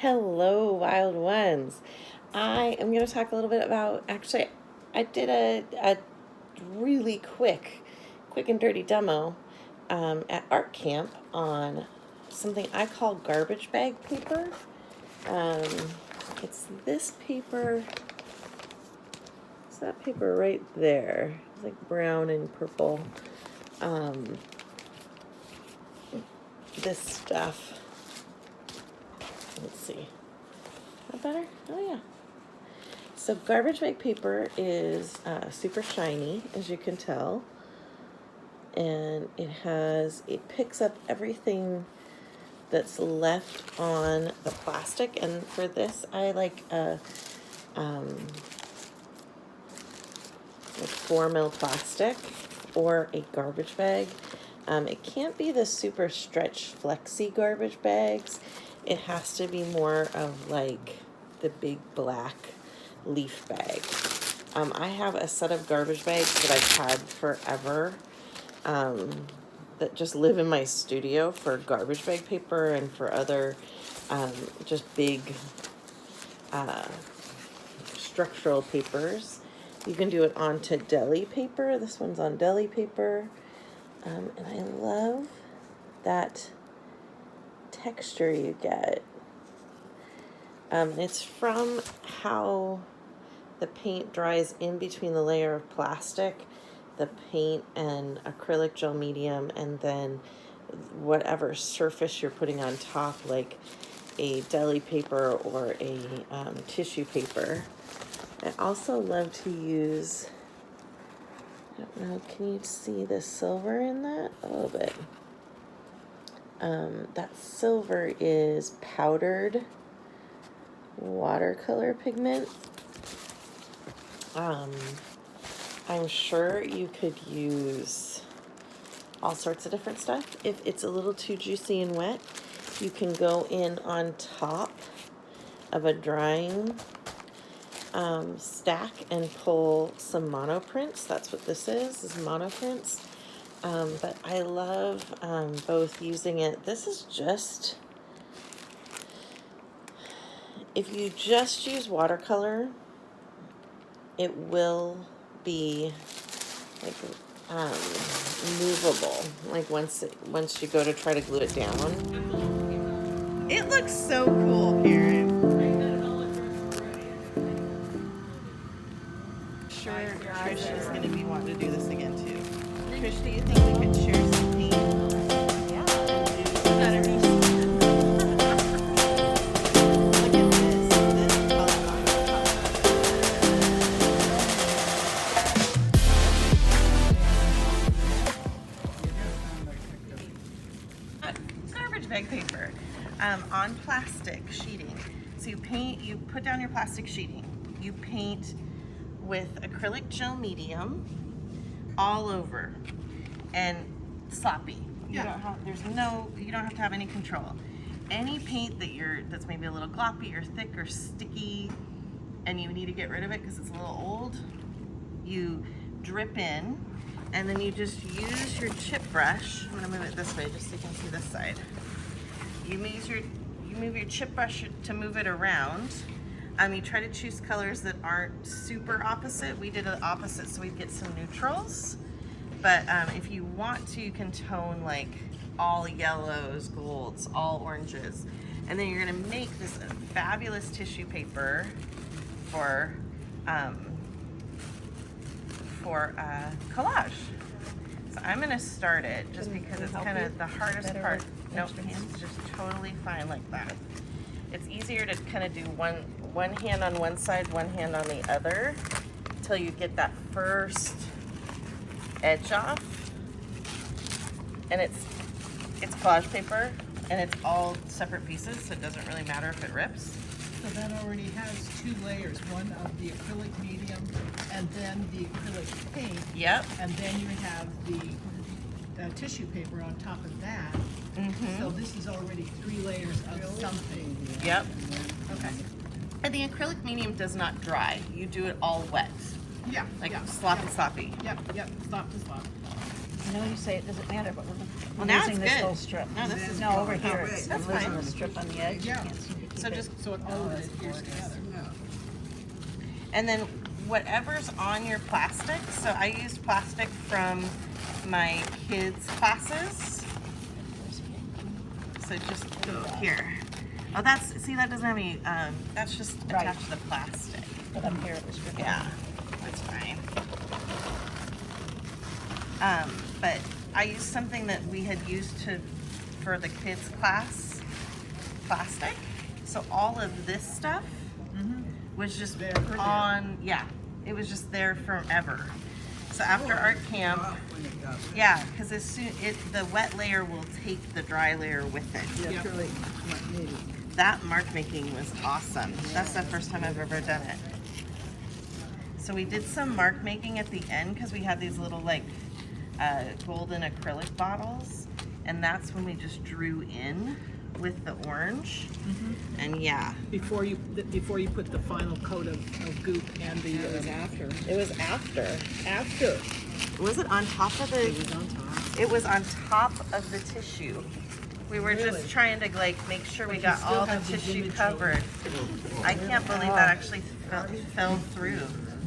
Hello, wild ones. I am going to talk a little bit about, actually, I did a really quick and dirty demo at art camp on something I call garbage bag paper. It's this paper, it's that paper right there. It's like brown and purple. This stuff. Let's see. That better? Oh yeah. So garbage bag paper is super shiny, as you can tell, and it picks up everything that's left on the plastic. And for this, I like a 4mm plastic or a garbage bag. It can't be the super stretch flexi garbage bags. It has to be more of like the big black leaf bag. I have a set of garbage bags that I've had forever that just live in my studio for garbage bag paper and for other just big structural papers. You can do it onto deli paper. This one's on deli paper. And I love that texture you get. It's from how the paint dries in between the layer of plastic, the paint and acrylic gel medium, and then whatever surface you're putting on top, like a deli paper or a tissue paper. I also love to use, I don't know, can you see the silver in that? A little bit. That silver is powdered watercolor pigment. I'm sure you could use all sorts of different stuff. If it's a little too juicy and wet, you can go in on top of a drying stack and pull some monoprints. That's what this is monoprints. But I love both using it. This is just, if you just use watercolor, it will be like movable. Like once you go to try to glue it down. It looks so cool, Karen. Sure, Trish is going to be wanting to do this again too. Trish, do you think we could share some paint? Yeah. Look at this color on top. Garbage bag paper on plastic sheeting. So you put down your plastic sheeting, you paint with acrylic gel medium all over and sloppy. You don't have to have any control. Any paint that's maybe a little gloppy or thick or sticky and you need to get rid of it because it's a little old, you drip in and then you just use your chip brush. I'm gonna move it this way just so you can see this side. You move your chip brush to move it around. You try to choose colors that aren't super opposite. We did an opposite so we'd get some neutrals. But if you want to, you can tone like all yellows, golds, all oranges. And then you're gonna make this fabulous tissue paper for collage. So I'm gonna start it just because it's kind of the hardest part. Nope, it's just totally fine like that. It's easier to kind of do one hand on one side, one hand on the other, until you get that first edge off. And it's collage paper, and it's all separate pieces, so it doesn't really matter if it rips. So that already has two layers, one of the acrylic medium, and then the acrylic paint. Yep. And then you have the tissue paper on top of that. Mm-hmm. So this is already 3 layers of something. Yep. Okay. And the acrylic medium does not dry. You do it all wet. Yeah. Like sloppy. Yep. Slop to slop. I know you say it doesn't matter, but we're now losing it's this good. whole strip. No, this is over here. That's I'm losing fine. the strip on the edge. Yeah. You can't seem to keep So just, So it all adheres together. and then whatever's on your plastic, so I used plastic from my kids' classes. So just here. Oh, see, that doesn't have any, that's just Right. attached to the plastic. But up here it was good. Yeah, that's fine. But I used something that we had used for the kids' class plastic. So all of this stuff was just There. yeah, it was just there forever. So after art camp, yeah, because the wet layer will take the dry layer with it. Yeah. That mark making was awesome. That's the first time I've ever done it. So we did some mark making at the end because we had these little like golden acrylic bottles, and that's when we just drew in with the orange. And yeah, Before you put the final coat of goop and the. It was after. it was after. After. Was it on top of the? It was on top. It was on top of the tissue. We were Really? just trying to like make sure we But you got still all the have the tissue image covered. I can't believe that actually fell through.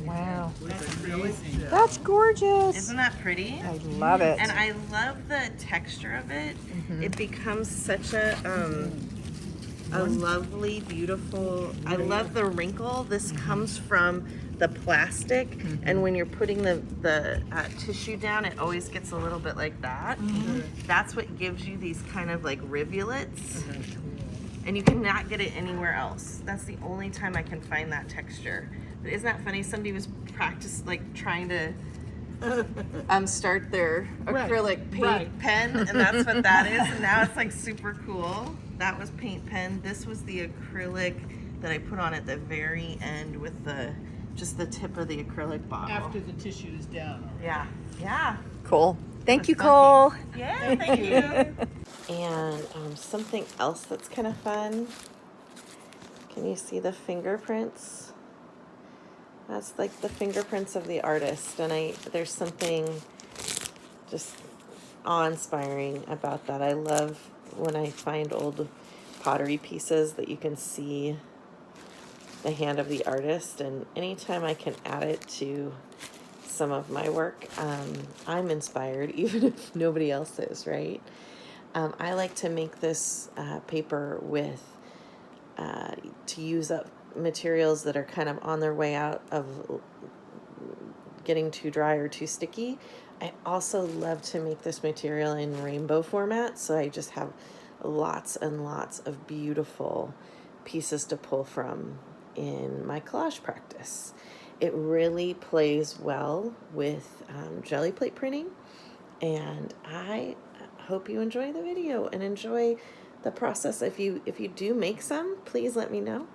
Wow. That's amazing. That's gorgeous. Isn't that pretty? I love it. And I love the texture of it. It becomes such a lovely, beautiful. I love the wrinkle. This comes from the plastic, and when you're putting the tissue down, it always gets a little bit like that. That's what gives you these kind of like rivulets, and you cannot get it anywhere else. That's the only time I can find that texture. But isn't that funny? Somebody was trying to start their Right, acrylic paint right. pen, and that's what that is. And now it's like super cool. That was paint pen. This was the acrylic that I put on at the very end with just the tip of the acrylic bottle. After the tissue is down. Yeah, yeah. Cool. Thank you, That's Cole. Yeah, thank you. And something else that's kind of fun. Can you see the fingerprints? That's like the fingerprints of the artist, and there's something just awe-inspiring about that. I love when I find old pottery pieces that you can see the hand of the artist, and anytime I can add it to some of my work, I'm inspired, even if nobody else is, right? I like to make this paper with to use up materials that are kind of on their way out of getting too dry or too sticky. I also love to make this material in rainbow format, so I just have lots and lots of beautiful pieces to pull from in my collage practice. It really plays well with jelly plate printing, and I hope you enjoy the video and enjoy the process. If you do make some, please let me know.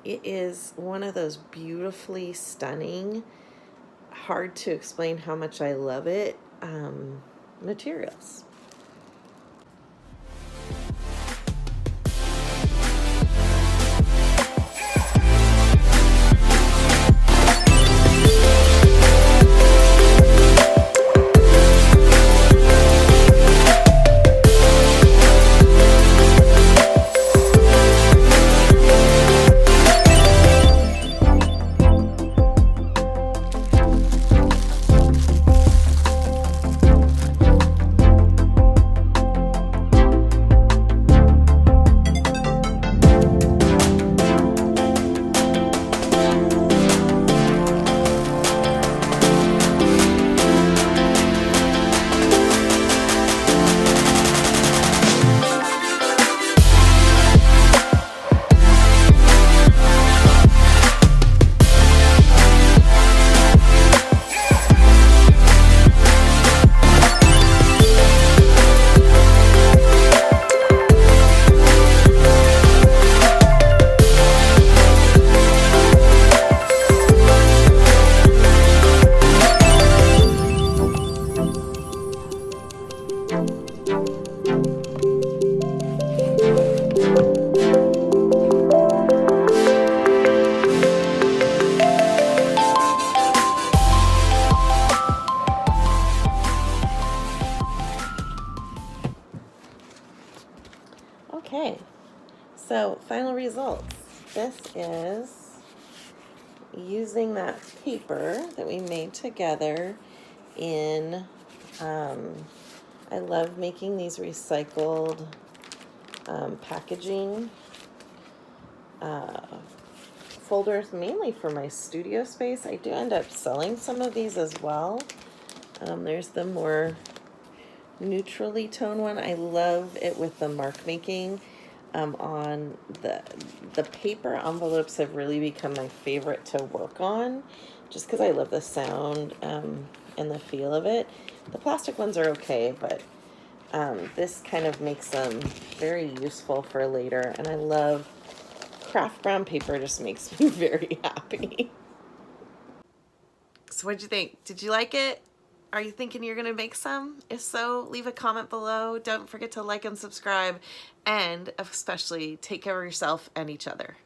It is one of those beautifully stunning, hard to explain how much I love it, materials. final results. This is using that paper that we made together in, I love making these recycled packaging folders, mainly for my studio space. I do end up selling some of these as well. There's the more neutrally toned one. I love it with the mark making. On the paper envelopes have really become my favorite to work on, just because I love the sound and the feel of it. The plastic ones are okay, but this kind of makes them very useful for later. And I love craft brown paper, just makes me very happy. So what'd you think? Did you like it? Are you thinking you're gonna make some? If so, leave a comment below. Don't forget to like and subscribe, and especially take care of yourself and each other.